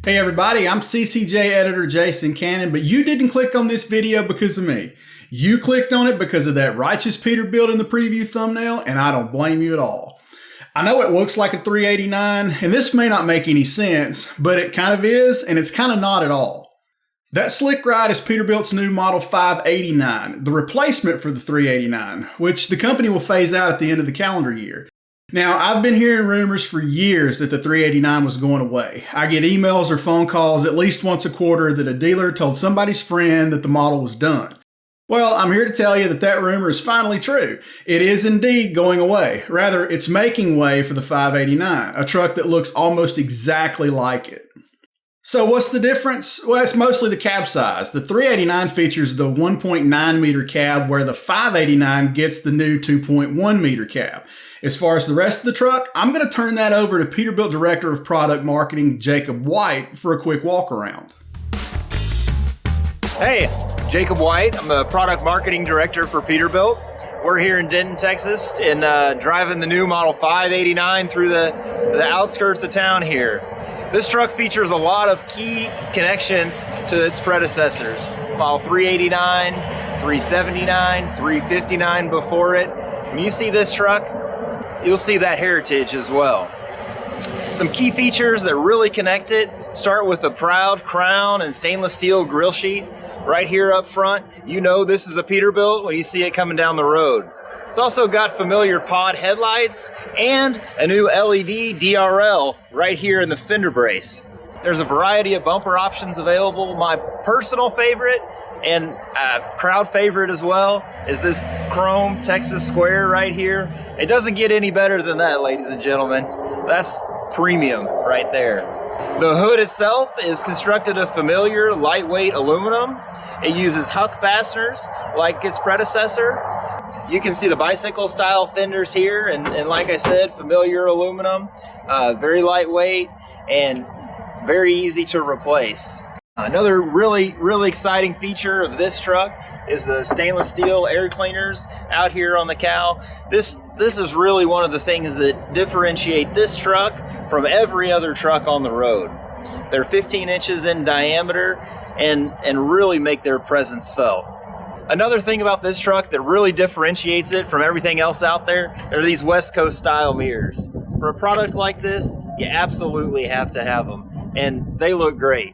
Hey everybody, I'm CCJ editor Jason Cannon, but you didn't click on this video because of me. You clicked on it because of that righteous Peterbilt in the preview thumbnail, and I don't blame you at all. I know it looks like a 389, and this may not make any sense, but it kind of is, and it's kind of not at all. That slick ride is Peterbilt's new Model 589, the replacement for the 389, which the company will phase out at the end of the calendar year. Now, I've been hearing rumors for years that the 389 was going away. I get emails or phone calls at least once a quarter that a dealer told somebody's friend that the model was done. Well, I'm here to tell you that that rumor is finally true. It is indeed going away. Rather, it's making way for the 589, a truck that looks almost exactly like it. So what's the difference? Well, it's mostly the cab size. The 389 features the 1.9 meter cab, where the 589 gets the new 2.1 meter cab. As far as the rest of the truck, I'm going to turn that over to Peterbilt Director of Product Marketing, Jacob White, for a quick walk around. Hey, Jacob White. I'm the Product Marketing Director for Peterbilt. We're here in Denton, Texas, and driving the new Model 589 through the outskirts of town here. This truck features a lot of key connections to its predecessors. Model 389, 379, 359 before it. When you see this truck, you'll see that heritage as well. Some key features that really connect it start with the proud crown and stainless steel grille sheet right here up front. You know this is a Peterbilt when you see it coming down the road. It's also got familiar pod headlights and a new LED DRL right here in the fender brace. There's a variety of bumper options available. My personal favorite and crowd favorite as well is this chrome Texas square right here. It doesn't get any better than that, ladies and gentlemen. That's premium right there. The hood itself is constructed of familiar lightweight aluminum. It uses Huck fasteners like its predecessor. You can see the bicycle style fenders here, and like I said, familiar aluminum, very lightweight and very easy to replace. Another really exciting feature of this truck is the stainless steel air cleaners out here on the cowl. This is really one of the things that differentiate this truck from every other truck on the road. They're 15 inches in diameter and really make their presence felt. Another thing about this truck that really differentiates it from everything else out there are these West Coast style mirrors. For a product like this, you absolutely have to have them, and they look great.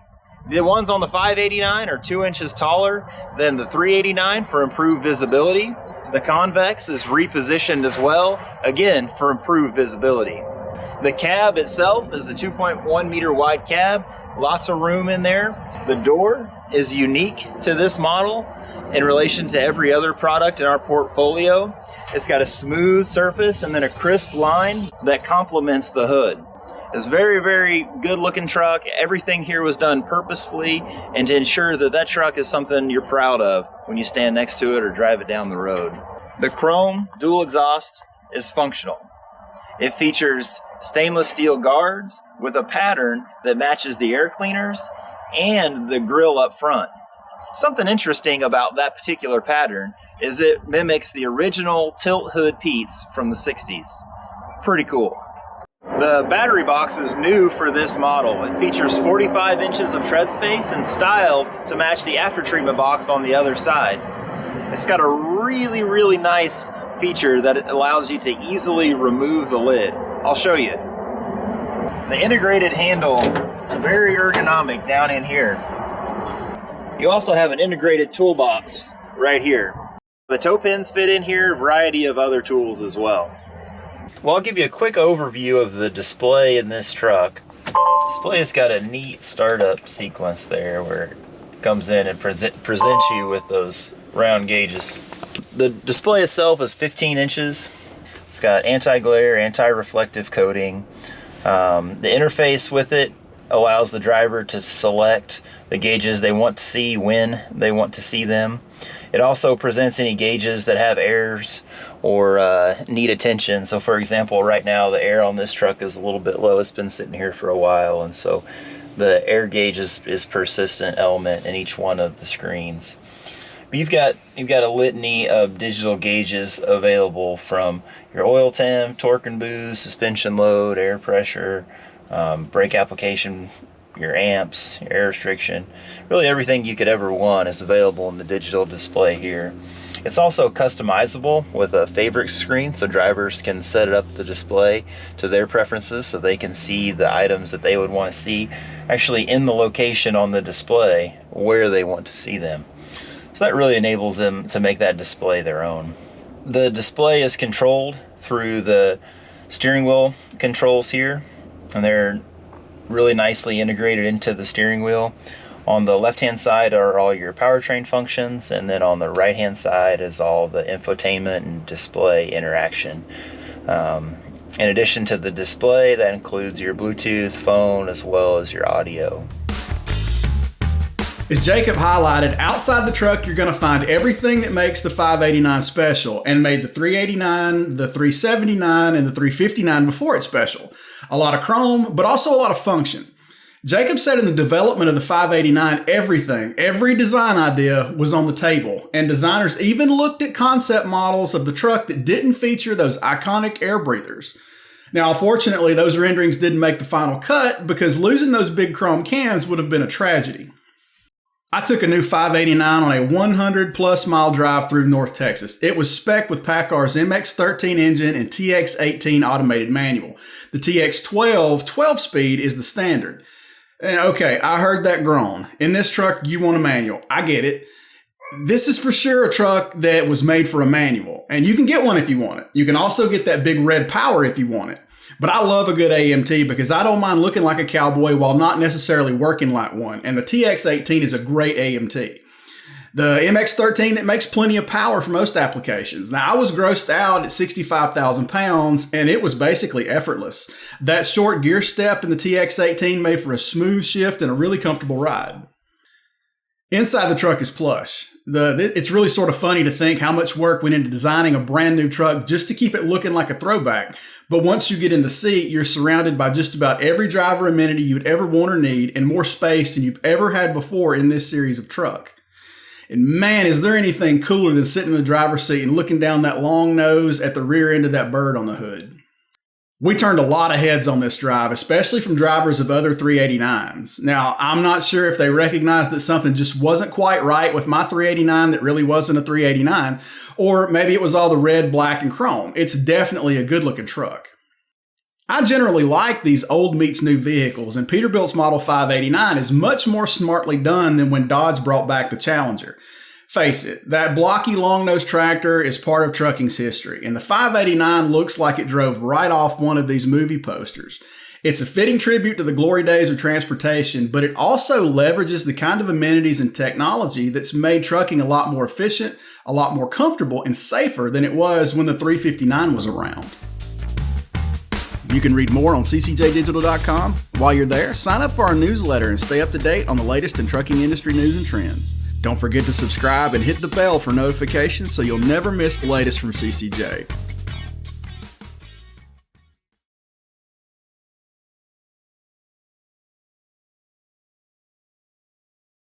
The ones on the 589 are 2 inches taller than the 389 for improved visibility. The convex is repositioned as well, again, for improved visibility. The cab itself is a 2.1 meter wide cab, lots of room in there. The door is unique to this model in relation to every other product in our portfolio. It's got a smooth surface and then a crisp line that complements the hood. It's a very good looking truck. Everything here was done purposefully and to ensure that that truck is something you're proud of when you stand next to it or drive it down the road. The chrome dual exhaust is functional. It features stainless steel guards with a pattern that matches the air cleaners and the grille up front. Something interesting about that particular pattern is it mimics the original tilt hood Pete's from the 60s. Pretty cool. The battery box is new for this model. It features 45 inches of tread space and styled to match the after treatment box on the other side. It's got a really nice feature that it allows you to easily remove the lid. I'll show you. The integrated handle, very ergonomic down in here. You also have an integrated toolbox right here. The toe pins fit in here, a variety of other tools as well. Well, I'll give you a quick overview of the display in this truck. The display has got a neat startup sequence there where it comes in and presents you with those round gauges. The display itself is 15 inches. It's got anti-glare, anti-reflective coating. The interface with it allows the driver to select the gauges they want to see when they want to see them. It also presents any gauges that have errors or need attention. So for example, right now the air on this truck is a little bit low. It's been sitting here for a while, and so the air gauge is persistent element in each one of the screens. But you've got a litany of digital gauges available, from your oil temp, torque and boost, suspension load, air pressure, brake application your amps, your air restriction, really everything you could ever want is available in the digital display here. It's also customizable with a favorite screen, so drivers can set it up the display to their preferences so they can see the items that they would want to see actually in the location on the display where they want to see them. So that really enables them to make that display their own. The display is controlled through the steering wheel controls here, and they're really nicely integrated into the steering wheel. On the left-hand side are all your powertrain functions, and then on the right-hand side is all the infotainment and display interaction. In addition to the display, that includes your Bluetooth, phone, as well as your audio. As Jacob highlighted, outside the truck you're going to find everything that makes the 589 special and made the 389, the 379, and the 359 before it's special. A lot of chrome, but also a lot of function. Jacob said in the development of the 589, every design idea was on the table, and designers even looked at concept models of the truck that didn't feature those iconic air breathers. Now, unfortunately, those renderings didn't make the final cut because losing those big chrome cans would have been a tragedy. I took a new 589 on a 100-plus mile drive through North Texas. It was spec'd with PACCAR's MX-13 engine and TX-18 automated manual. The TX-12 12-speed is the standard. And okay, I heard that groan. In this truck, you want a manual. I get it. This is for sure a truck that was made for a manual, and you can get one if you want it. You can also get that big red power if you want it. But I love a good AMT because I don't mind looking like a cowboy while not necessarily working like one, and the TX-18 is a great AMT. The MX-13, it makes plenty of power for most applications. Now, I was grossed out at 65,000 pounds, and it was basically effortless. That short gear step in the TX-18 made for a smooth shift and a really comfortable ride. Inside the truck is plush. It's really sort of funny to think how much work went into designing a brand new truck just to keep it looking like a throwback. But once you get in the seat, you're surrounded by just about every driver amenity you'd ever want or need, and more space than you've ever had before in this series of truck. And man, is there anything cooler than sitting in the driver's seat and looking down that long nose at the rear end of that bird on the hood. We turned a lot of heads on this drive, especially from drivers of other 389s. Now, I'm not sure if they recognized that something just wasn't quite right with my 389 that really wasn't a 389, or maybe it was all the red, black, and chrome. It's definitely a good-looking truck. I generally like these old meets new vehicles, and Peterbilt's Model 589 is much more smartly done than when Dodge brought back the Challenger. Face it, that blocky long-nosed tractor is part of trucking's history, and the 589 looks like it drove right off one of these movie posters. It's a fitting tribute to the glory days of transportation, but it also leverages the kind of amenities and technology that's made trucking a lot more efficient, a lot more comfortable, and safer than it was when the 359 was around. You can read more on ccjdigital.com. While you're there, sign up for our newsletter and stay up to date on the latest in trucking industry news and trends. Don't forget to subscribe and hit the bell for notifications so you'll never miss the latest from CCJ.